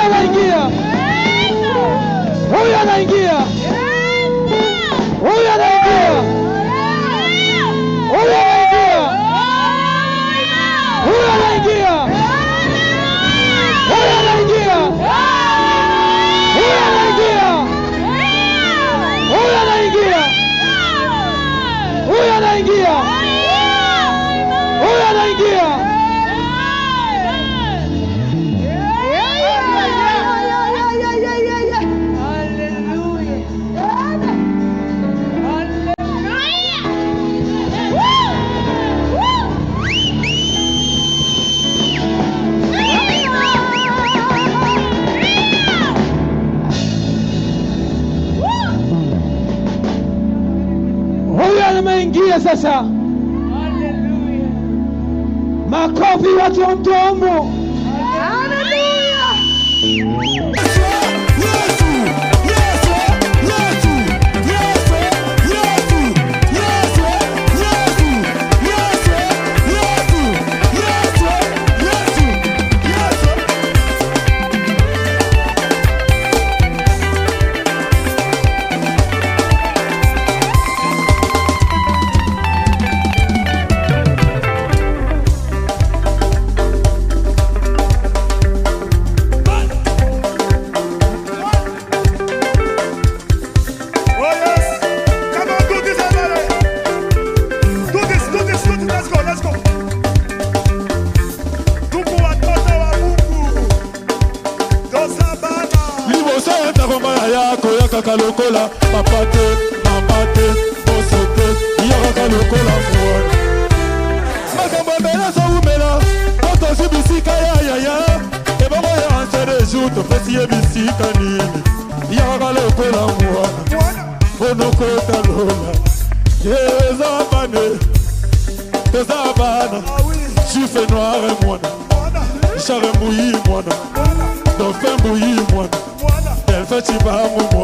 anaingia. Huyu anaingia. Huyu anaingia. Huyu anaingia. Huyu anaingia. Huyu anaingia. Huyu anaingia. Huyu anaingia. Huyu anaingia. Huyu anaingia. Huyu anaingia. Huyu ameingia sasa. Makofi watu wa Mtombo. Kalokola papate mamate bosote yaka kalokola mwana makambo bela so umela toto sibisika ya ebongo ya ansere juto pesi ebisika nini yaka kalokola mwana bonoko talola tezabana chife noire mwana chare mouilli mwana dauphin mouilli mwana elle fait chibamu mwana